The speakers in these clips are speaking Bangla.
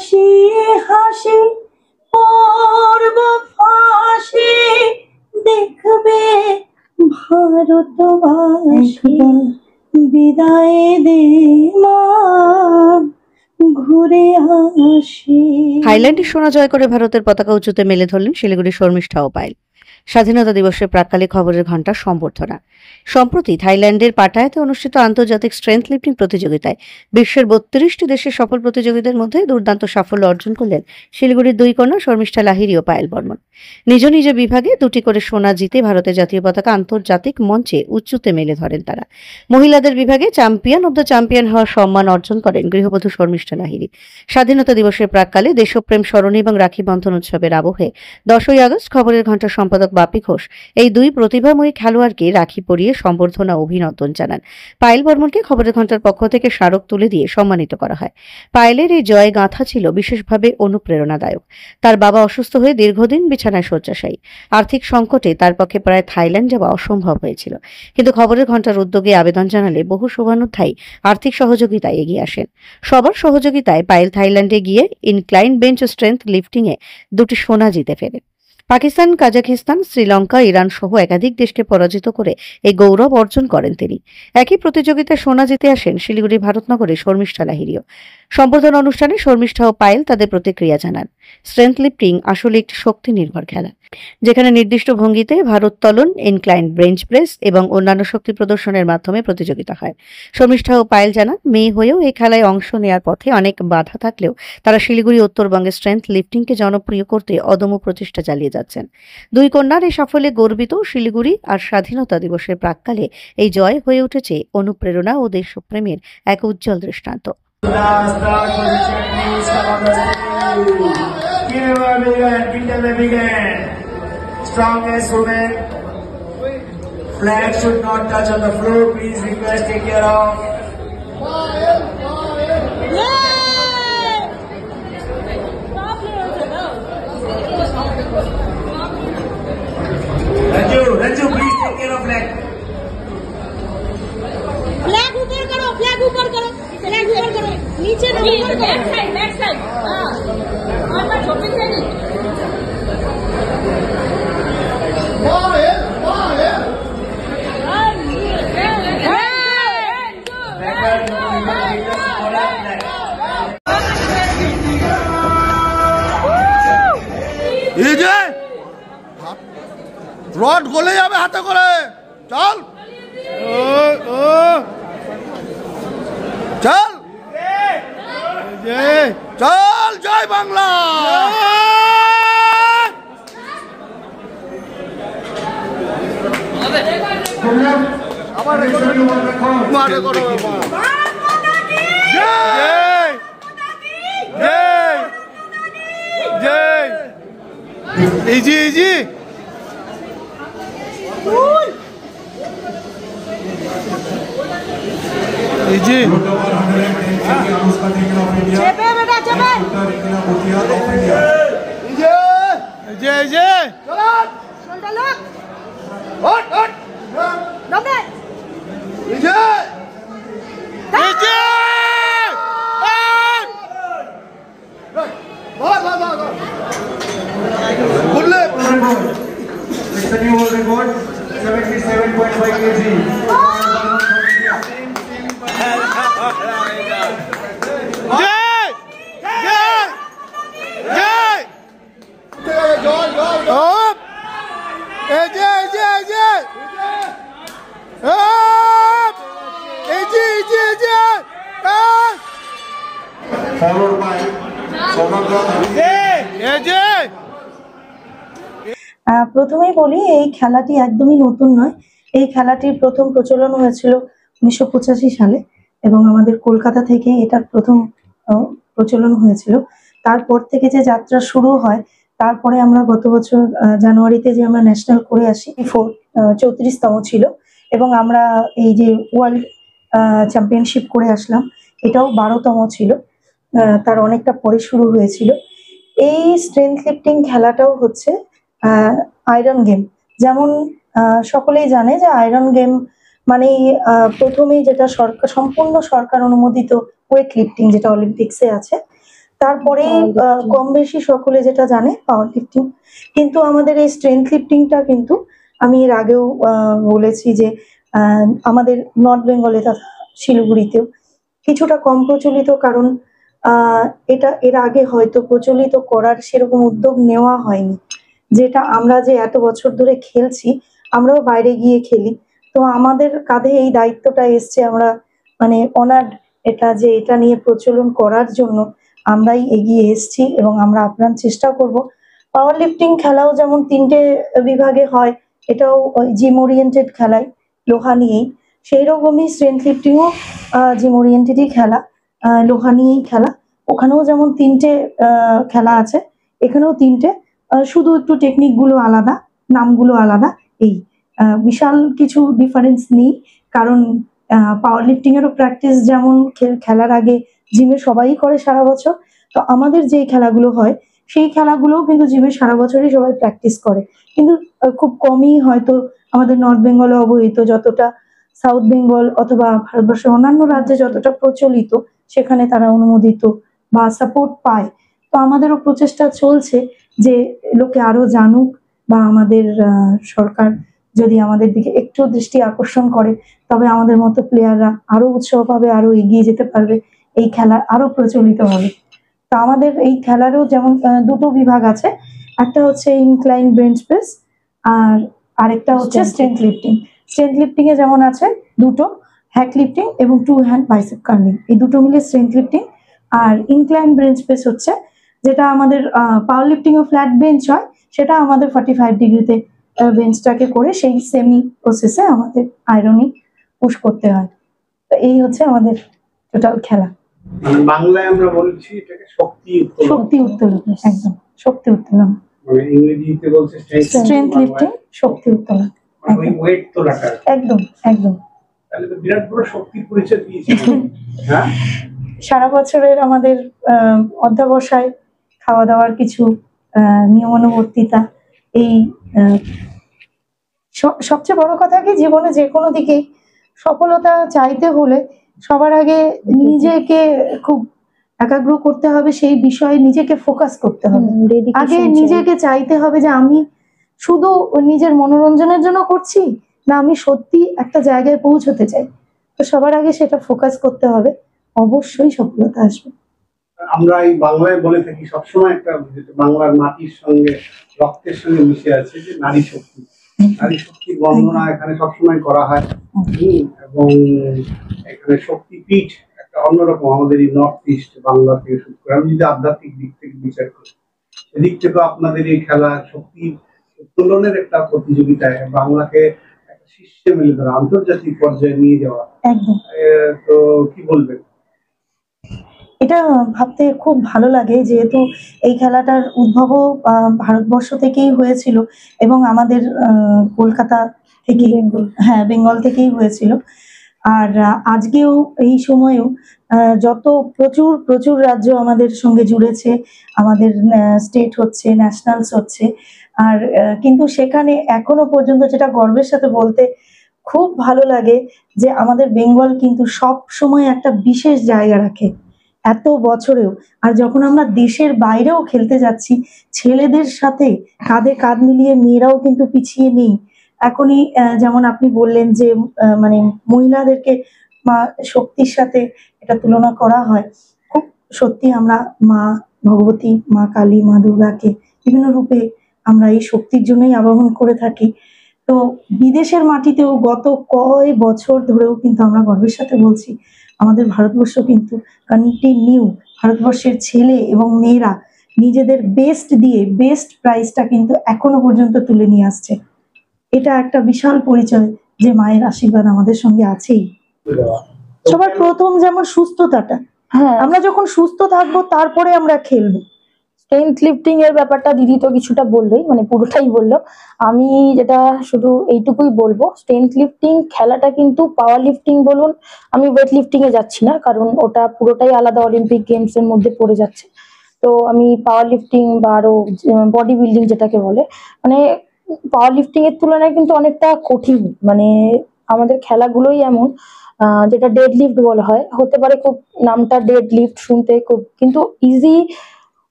হাসি হাসি পর্ব ফাঁসি দেখবে ভারতবাসী, বিদায় দে মা ঘুরে আসি। থাইল্যান্ডে সোনা জয় করে ভারতের পতাকা উঁচুতে মেলে ধরলেন শিলিগুড়ির শর্মিষ্ঠা ও পায়েল। স্বাধীনতা দিবসের প্রাক্কালে খবরের ঘণ্টার সম্বর্ধনা। সম্প্রতি থাইল্যান্ডের পাটায়াতে অনুষ্ঠিত আন্তর্জাতিক স্ট্রেংথ লিফটিং প্রতিযোগিতায় বিশ্বের ৩২টি দেশের সফল প্রতিযোগীদের মধ্যে দুর্দান্ত সাফল্য অর্জন করলেন শিলিগুড়ির দুই কন্যা শর্মিষ্ঠা লাহিড়ী ও পায়েল বর্মন। নিজ নিজ বিভাগে ২টি করে সোনা জিতে ভারতের জাতীয় পতাকা আন্তর্জাতিক মঞ্চে উঁচুতে মেলে ধরেন তারা। মহিলাদের বিভাগে চ্যাম্পিয়ন অব দ্য চ্যাম্পিয়ন হওয়ার সম্মান অর্জন করেন গৃহবধূ শর্মিষ্ঠা লাহিড়ী। স্বাধীনতা দিবসের প্রাক্কালে দেশপ্রেম স্মরণী এবং রাখি বন্ধন উৎসবের আবহে ১০ই আগস্ট খবরের ঘণ্টার সম্পাদক বাপি ঘোষ এই দুই প্রতিভাময়ী খেলোয়াড়কে রাখি পরিয়ে সম্বর্ধনা অভিনন্দন জানান। পায়েল বর্মনকে খবরের ঘণ্টার পক্ষ থেকে স্মারক তুলে দিয়ে সম্মানিত করা হয়। পায়েলের এই জয় গাঁথা ছিল বিশেষভাবে অনুপ্রেরণাদায়ক। তার বাবা অসুস্থ হয়ে দীর্ঘদিন বিছানায় শয্যাশায়ী। আর্থিক সংকটে তার পক্ষে প্রায় থাইল্যান্ড যাওয়া অসম্ভব হয়েছিল, কিন্তু খবরের ঘণ্টার উদ্যোগে আবেদন জানালে বহু শুভানুধ্যায়ী আর্থিক সহযোগিতায় এগিয়ে আসেন। সবার সহযোগিতায় পায়েল থাইল্যান্ডে গিয়ে ইনক্লাইন বেঞ্চ স্ট্রেংথ লিফটিংয়ে ২টি সোনা জিতে ফেরেন। পাকিস্তান, কাজাখিস্তান, শ্রীলঙ্কা, ইরান সহ একাধিক দেশকে পরাজিত করে এই গৌরব অর্জন করেন তিনি। একই প্রতিযোগিতায় সোনা জিতে আসেন শিলিগুড়ি ভারতনগরে শর্মিষ্ঠা লাহিড়ীও। সম্বর্ধনা অনুষ্ঠানে শর্মিষ্ঠা ও পায়েল তাদের প্রতিক্রিয়া জানান। স্ট্রেংথ লিফটিং আসলে একটি শক্তি নির্ভর খেলা, যেখানে নির্দিষ্ট ভঙ্গিতে ভারোত্তোলন, ইনক্লাইন বেঞ্চ প্রেস এবং অন্যান্য শক্তি প্রদর্শনের মাধ্যমে প্রতিযোগিতা হয়। শর্মিষ্ঠা ও পায়েল জানান, মেয়ে হয়েও এই খেলায় অংশ নেওয়ার পথে অনেক বাধা থাকলেও তারা শিলিগুড়ি উত্তরবঙ্গে স্ট্রেংথ লিফটিংকে জনপ্রিয় করতে অদম্য প্রচেষ্টা চালিয়ে যাচ্ছেন। দুই কন্যার এই সাফল্যে গর্বিত শিলিগুড়ি। আর স্বাধীনতা দিবসের প্রাক্কালে এই জয় হয়ে উঠেছে অনুপ্রেরণা ও দেশপ্রেমের এক উজ্জ্বল দৃষ্টান্ত। Strongest women. Flag should not touch on the floor. Please request take care of. Ranju, please take care of flag. Flag ऊपर करो, flag ऊपर करो, flag ऊपर करो, नीचे ना ऊपर करो. Back side. हाँ. और मैं छोटे से नहीं. রড গলে যাবে হাতে করে। চল চল চল, জয় বাংলা। আবার মারে করো। জয় জয় জয়। Easy easy. जय जय। It's a new world record, 77.5 kg. Followed by Sonograph. প্রথমেই বলি, এই খেলাটি একদমই নতুন নয়। এই খেলাটির প্রথম প্রচলন হয়েছিল 1985 সালে এবং আমাদের কলকাতা থেকে এটার প্রথম প্রচলন হয়েছিল। তারপর থেকে যে যাত্রা শুরু হয়, তারপরে আমরা গত বছর জানুয়ারিতে যে আমরা ন্যাশনাল করে আসি, 34তম ছিল এবং আমরা এই যে ওয়ার্ল্ড চ্যাম্পিয়নশিপ করে আসলাম, এটাও 12তম ছিল। তার অনেকটা পরে শুরু হয়েছিল। এই স্ট্রেংথ লিফটিং খেলাটাও হচ্ছে আয়রন গেম। যেমন সকলেই জানে যে আয়রন গেম মানে প্রথমেই যেটা সম্পূর্ণ সরকার অনুমোদিত ওয়েট লিফটিং, যেটা অলিম্পিক্সে আছে, তারপরে কম বেশি সকলে যেটা জানে পাওয়ার লিফটিং। কিন্তু আমাদের এই স্ট্রেংথ লিফটিংটা কিন্তু আমি এর আগেও বলেছি যে আমাদের নর্থ বেঙ্গলে তথা শিলিগুড়িতেও কিছুটা কম প্রচলিত, কারণ এটা এর আগে হয়তো প্রচলিত করার সেরকম উদ্যোগ নেওয়া হয়নি। যেটা আমরা যে এত বছর ধরে খেলছি, আমরাও বাইরে গিয়ে খেলি, তো আমাদের কাঁধে এই দায়িত্বটা এসছে, আমরা মানে অনার্ড এটা যে এটা নিয়ে প্রচলন করার জন্য আমরাই এগিয়ে এসছি এবং আমরা আপ্রাণ চেষ্টা করব। পাওয়ার লিফটিং খেলাও যেমন 3টে বিভাগে হয়, এটাও জিম ওরিয়েন্টেড খেলায় লোহা নিয়েই, সেই রকমই স্ট্রেংথ লিফটিংও জিম ওরিয়েন্টেডই খেলা, লোহা নিয়েই খেলা। ওখানেও যেমন 3টে খেলা আছে, এখানেও 3টে, শুধু একটু টেকনিক গুলো আলাদা, নামগুলো আলাদা, এই বিশাল কিছু ডিফারেন্স নেই। কারণ পাওয়ার লিফটিং এরও প্র্যাকটিস যেমন খেলার আগে জিমে সবাই করে সারা বছর, তো আমাদের যে খেলাগুলো হয় সেই খেলাগুলোও কিন্তু জিমে সারা বছরই সবাই প্র্যাকটিস করে। কিন্তু খুব কমই হয়তো আমাদের নর্থ বেঙ্গলে অবহিত, যতটা সাউথ বেঙ্গল অথবা ভারতবর্ষের অন্যান্য রাজ্যে যতটা প্রচলিত, সেখানে তারা অনুমোদিত বা সাপোর্ট পায়। তো আমাদেরও প্রচেষ্টা চলছে যে লোকে আরো জানুক, বা আমাদের সরকার যদি আমাদের দিকে একটু দৃষ্টি আকর্ষণ করে, তবে আমাদের মতো প্লেয়াররা আরো উৎসাহ পাবে, আরো এগিয়ে যেতে পারবে, এই খেলা আরো প্রচলিত হবে। তা আমাদের এই খেলারও যেমন 2টো বিভাগ আছে, একটা হচ্ছে ইনক্লাইন বেঞ্চ প্রেস আর আরেকটা হচ্ছে স্ট্রেংথ লিফটিং। স্ট্রেংথ লিফটিং এ যেমন আছে 2টো, হ্যাক লিফটিং এবং 2 হ্যান্ড বাইসেপ কার্লিং, এই 2টো মিলে স্ট্রেংথ লিফটিং। আর ইনক্লাইন বেঞ্চ প্রেস হচ্ছে যেটা আমাদের পাওয়ার লিফটিং ও ফ্ল্যাট বেঞ্চ হয়, সেটা আমাদের 45 ডিগ্রিতে বেঞ্চটাকে করে সেই সেমি প্রসেসে আমাদের আয়রনই পুশ করতে হয়। তো এই হচ্ছে আমাদের টোটাল খেলা। মানে বাংলায় আমরা বলছি এটাকে শক্তি উত্তোলন। শক্তি উত্তোলন, একদম শক্তি উত্তোলন। মানে ইংরেজিতে বলছে স্ট্রেংথ লিফটিং, শক্তি উত্তোলন, মানে ওই ওয়েট তোলাটা। একদম একদম। তাহলে তো বিরাট বড় শক্তির পরিচয় দিয়েছে। হ্যাঁ, সারা বছরের আমাদের অধ্যাবসায়, খাওয়া দাওয়ার কিছু নিয়মানুবর্তিতা, এই সবচেয়ে বড় কথা কি, জীবনে যে কোনো দিকেই সফলতা চাইতে হলে সবার আগে নিজেকে খুব একাগ্র করতে হবে, সেই বিষয়ে নিজেকে ফোকাস করতে হবে। আগে নিজেকে চাইতে হবে যে আমি শুধু নিজের মনোরঞ্জনের জন্য করছি, না আমি সত্যি একটা জায়গায় পৌঁছতে চাই। তো সবার আগে সেটা ফোকাস করতে হবে, অবশ্যই সফলতা আসবে। আমরা এই বাংলায় বলে থাকি সবসময় একটা, বাংলার মাটির সঙ্গে রক্তের সঙ্গে মিশে আছে যে নারী শক্তি। নারী শক্তির বর্ণনা এখানে সবসময় করা হয়, এবং এখানে শক্তিপীঠ একটা অন্যরকম আমাদের এই নর্থ ইস্ট বাংলা থেকে শুরু করে। আমি যদি আধ্যাত্মিক দিক থেকে বিচার করি, সেদিক থেকে আপনাদের এই খেলা শক্তি উত্তোলনের একটা প্রতিযোগিতায় বাংলাকে একটা শীর্ষে মেলে ধরা, আন্তর্জাতিক পর্যায়ে নিয়ে যাওয়া, একদম। তো কি বলবেন? এটা ভাবতে খুব ভালো লাগে, যেহেতু এই খেলাটার উদ্ভবও ভারতবর্ষ থেকেই হয়েছিল এবং আমাদের কলকাতা থেকে, হ্যাঁ বেঙ্গল থেকেই হয়েছিল। আর আজকেও এই সময়েও যত প্রচুর প্রচুর রাজ্য আমাদের সঙ্গে জুড়েছে, আমাদের স্টেট হচ্ছে, ন্যাশনালস হচ্ছে, আর কিন্তু সেখানে এখনো পর্যন্ত যেটা গর্বের সাথে বলতে খুব ভালো লাগে যে আমাদের বেঙ্গল কিন্তু সব সময় একটা বিশেষ জায়গা রাখে এত বছরেও। আর যখন আমরা দেশের বাইরেও খেলতে যাচ্ছি, ছেলেদের সাথে কাঁধে কাঁধ মিলিয়ে মেয়েরাও কিন্তু পিছিয়ে নেই। এখনই যেমন আপনি বললেন যে মানে মহিলাদেরকে মা শক্তির সাথে এটা তুলনা করা হয়, খুব সত্যি আমরা মা ভগবতী, মা কালী, মা দুর্গাকে বিভিন্ন রূপে আমরা এই শক্তির জন্যই আবাহন করে থাকি। তো বিদেশের মাটিতেও গত কয় বছর ধরেও কিন্তু আমরা গর্বের সাথে বলছি, আমাদের ভারতবর্ষ কিন্তু কন্টিনিউ, ভারতবর্ষের ছেলে এবং মেয়েরা নিজেদের বেস্ট দিয়ে বেস্ট প্রাইজটা কিন্তু এখনো পর্যন্ত তুলে নিয়ে আসছে। এটা একটা বিশাল পরিচয় যে মায়ের আশীর্বাদ আমাদের সঙ্গে আছেই। সবার প্রথম যেমন সুস্থতাটা, হ্যাঁ, আমরা যখন সুস্থ থাকবো তারপরে আমরা খেলবো। স্ট্রেংথ লিফটিং এর ব্যাপারটা দিদি তো কিছুটা বললোই, মানে পুরোটাই বললো। আমি যেটা শুধু এইটুকুই বলবো, স্ট্রেংথ লিফটিং খেলাটা কিন্তু পাওয়ার লিফটিং বলুন, আমি ওয়েট লিফটিং এ যাচ্ছি না, কারণ ওটা পুরোটাই আলাদা অলিম্পিক গেমস এর মধ্যে পড়ে যাচ্ছে। তো আমি পাওয়ার লিফটিং বা আরো বডি বিল্ডিং যেটাকে বলে, মানে পাওয়ার লিফটিং এর তুলনায় কিন্তু অনেকটা কঠিন। মানে আমাদের খেলাগুলোই এমন, যেটা ডেড লিফট বলা হয়, হতে পারে খুব নামটা ডেড লিফট শুনতে খুব, কিন্তু ইজি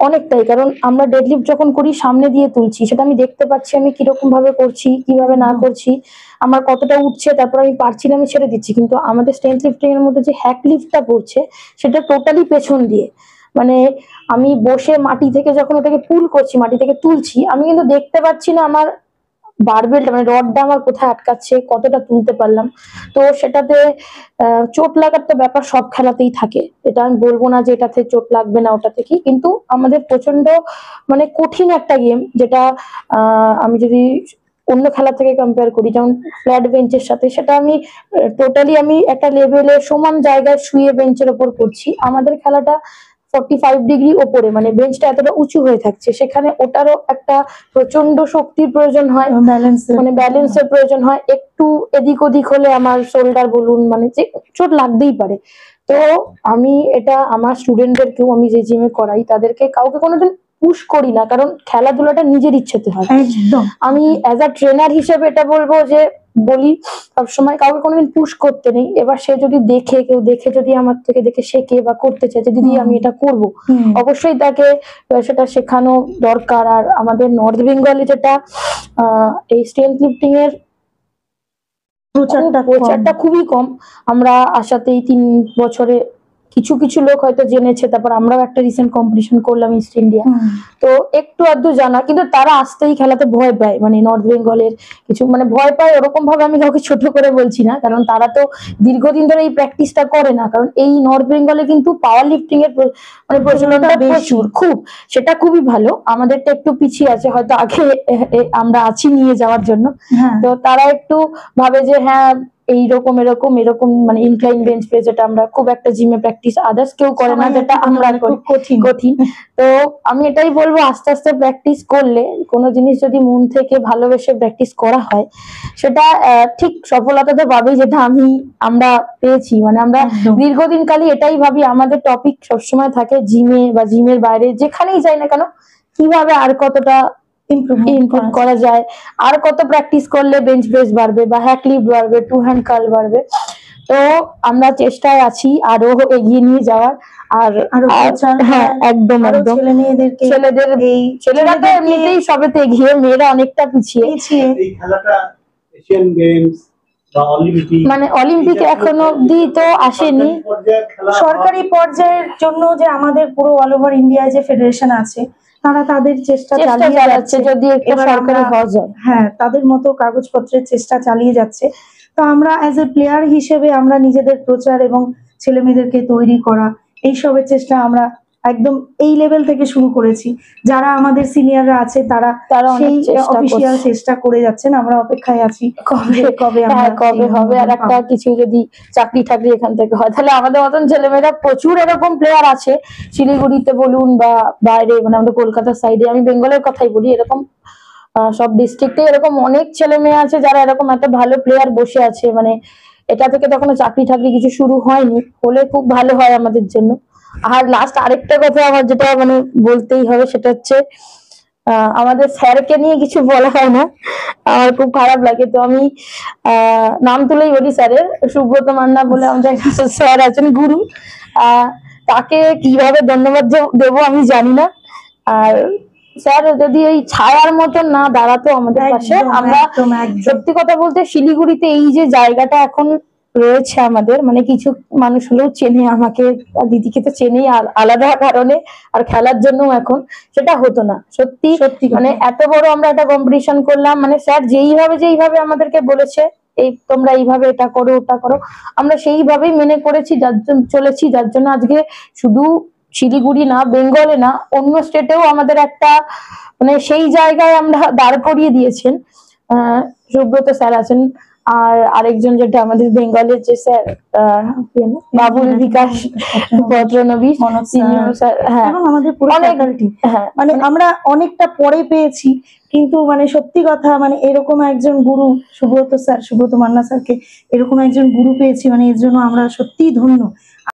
অনেকটাই। কারণ আমরা ডেড লিফট যখন করি সামনে দিয়ে তুলছি, সেটা আমি দেখতে পাচ্ছি আমি কিরকম ভাবে করছি, কিভাবে না করছি, আমার কতটা উঠছে, তারপর আমি পারছি না আমি ছেড়ে দিচ্ছি। কিন্তু আমাদের স্ট্রেংথ লিফটিং এর মধ্যে যে হ্যাক লিফটটা পড়ছে সেটা টোটালি পেছন দিয়ে, মানে আমি বসে মাটি থেকে যখন ওটাকে পুল করছি, মাটি থেকে তুলছি, আমি কিন্তু দেখতে পাচ্ছি না আমার বারবেলটা মানে রডটা আমার কোথায় আটকাচ্ছে, কতটা তুলতে পারলাম। তো সেটাতে চোট লাগার তো ব্যাপার সব খেলাতেই থাকে, এটা আমি বলবো না যে এটাতে চোট লাগবে না ওটাতে কি, কিন্তু আমাদের প্রচন্ড মানে কঠিন একটা গেম, যেটা আমি যদি অন্য খেলা থেকে কম্পেয়ার করি, যেমন ফ্ল্যাট বেঞ্চের সাথে, সেটা আমি টোটালি আমি একটা লেভেলে সমান জায়গায় শুয়ে বেঞ্চের ওপর করছি। আমাদের খেলাটা 45 ডিগ্রি ওপরে, মানে বেঞ্চটা এতটা উঁচু হয়ে থাকছে, সেখানে ওটারও একটা প্রচন্ড শক্তির প্রয়োজন হয়, মানে ব্যালেন্সের প্রয়োজন হয়। একটু এদিক ওদিক হলে আমার শোল্ডার বলুন মানে যে চোট লাগতেই পারে। তো আমি এটা আমার স্টুডেন্টদেরকেও, আমি যে জিমে করাই তাদেরকে কাউকে কোনোদিন পুশ করি না, কারণ খেলাধুলাটা নিজের ইচ্ছেতে হয়। একদম আমি অ্যাজ আ ট্রেনার হিসেবে এটা বলবো যে বলি সবসময় কাউকে কোনোদিন পুশ করতে নেই। এবার সে যদি কেউ দেখে যদি আমার থেকে দেখে শেখে বা করতে চায় যে দিদি আমি এটা করব, অবশ্যই তাকে সেটা শেখানো দরকার। আর আমাদের নর্থ বেঙ্গলে যেটা এই স্ট্রেংথ লিফটিং এর প্রচারটা খুবই কম। আমরা আশাতেই 3 বছরে কিছু কিছু লোক হয়তো জেনেছে, তারপর আমরাও একটা রিসেন্ট কম্পিটিশন করলাম ইস্ট ইন্ডিয়া, তো একটু আধটু জানা, কিন্তু তারা আসতেই খেলাতে ভয় পায়, মানে নর্থ বেঙ্গলের কিছু মানে ভয় পায় ওরকম ভাবে আমি কাউকে ছোট করে বলছি না, কারণ তারা তো দীর্ঘদিন ধরে এই প্র্যাকটিসটা করে না। কারণ এই নর্থ বেঙ্গলে কিন্তু পাওয়ার লিফটিং এর মানে প্রচলনটা প্রচুর, খুব, সেটা খুবই ভালো। আমাদেরটা একটু পিছিয়ে আছে, হয়তো আগে আমরা আছি নিয়ে যাওয়ার জন্য। তো তারা একটু ভাবে যে হ্যাঁ এইরকম এরকম এরকম, মানে ইনক্লাইন বেঞ্চ প্রেস, যেটা আমরা খুব একটা জিমে প্র্যাকটিস আদার্স কেউ করে না, যেটা আমরা করি, কঠিন। তো আমি এটাই বলবো আস্তে আস্তে প্র্যাকটিস করলে, কোনো জিনিস যদি মন থেকে ভালোবেসে প্র্যাকটিস করা হয়, সেটা ঠিক সফলতা তো পাবেই, যেটা আমরা পেয়েছি। মানে আমরা দীর্ঘদিন কালই এটাই ভাবি, আমাদের টপিক সবসময় থাকে জিমে বা জিমের বাইরে যেখানেই যাই না কেন, কিভাবে আর কতটা ইমপ্রুভ করা যায়, আর কত প্র্যাকটিস করলে বেঞ্চ প্রেস বাড়বে বা হ্যাক লিফট বাড়বে, 2 হ্যান্ড কার্ল বাড়বে। তো আমরা চেষ্টায় আছি আরো এগিয়ে নিয়ে যাওয়ার। আর হ্যাঁ একদম একদম ছেলেরা তো এমনিতেই সবেতে এগিয়ে, মেয়েরা অনেকটা পিছিয়ে। এই খেলাটা এশিয়ান গেমস বা অলিম্পিক, মানে অলিম্পিক এখনো অব্দি তো আসেনি। সরকারি পর্যায়ের জন্য যে আমাদের পুরো অল ওভার ইন্ডিয়ায় যে ফেডারেশন আছে, তারা তাদের চেষ্টা চালিয়ে যাচ্ছে, যদি একটা সরকারি হওয়া যায়, হ্যাঁ তাদের মতো কাগজপত্রের চেষ্টা চালিয়ে যাচ্ছে। তো আমরা অ্যাজ এ প্লেয়ার হিসেবে আমরা নিজেদের প্রচার এবং ছেলে মেয়েদেরকে তৈরি করা, এইসবের চেষ্টা আমরা একদম এই লেভেল থেকে শুরু করেছি। যারা আমাদের সিনিয়ররা আছে তারা সেই অফিসিয়াল চেষ্টা করে যাচ্ছেন, আমরা অপেক্ষায় আছি কবে হবে। আর একটা কিছু যদি চাকরি টাকরি এখান থেকে হয়, তাহলে আমাদের মতন ছেলেমেয়েরা প্রচুর এরকম প্লেয়ার আছে, শিলিগুড়িতে বলুন বা বাইরে, মানে আমাদের কলকাতার সাইডে, আমি বেঙ্গলের কথাই বলি, এরকম সব ডিস্ট্রিক্টে এরকম অনেক ছেলে মেয়ে আছে যারা এরকম একটা ভালো প্লেয়ার বসে আছে। মানে এটা থেকে তখন চাকরি টাকরি কিছু শুরু হয়নি, হলে খুব ভালো হয় আমাদের জন্য। আর লাস্ট আরেকটা কথা আমার যেটা মানে বলতেই হবে, সেটা হচ্ছে আমাদের স্যারকে নিয়ে কিছু বলা হয় না, আমার খুব খারাপ লাগে। তো আমি নাম তুলেই বলি স্যারের, সুব্রত মান্না বলে আমাদের স্যার আছেন, গুরু। তাকে কিভাবে ধন্যবাদ দেবো আমি জানি না। আর স্যার যদি এই ছায়ার মতন না দাঁড়াতো আমাদের পাশে, আমরা সত্যি কথা বলতে শিলিগুড়িতে এই যে জায়গাটা এখন রয়েছে আমাদের, মানে কিছু মানুষ হলেও চেনে আমাকে, দিদিকে তো চেনেই আলাদা কারণে, আর খেলার জন্য এখন সেটা হতো না। সত্যি মানে এত বড় আমরা একটা কম্পিটিশন করলাম, মানে স্যার যেইভাবে আমাদেরকে বলেছে এই তোমরা এইভাবে এটা করো ওটা করো, আমরা সেইভাবেই মেনে করেছি, চলেছি, যার জন্য আজকে শুধু শিলিগুড়ি না, বেঙ্গলে না, অন্য স্টেটেও আমাদের একটা মানে সেই জায়গায় আমরা দাঁড় করিয়ে দিয়েছেন। সুব্রত স্যার আছেন, আর আরেকজন যেটা আমাদের বেঙ্গলের যে স্যার বাবুল বিকাশ ভদ্রনবী, এবং আমাদের পুরো ফ্যাকাল্টি, মানে আমরা অনেকটা পরে পেয়েছি, কিন্তু মানে সত্যি কথা, মানে এরকম একজন গুরু সুব্রত মান্না স্যারকে এরকম একজন গুরু পেয়েছি, মানে এর জন্য আমরা সত্যিই ধন্য।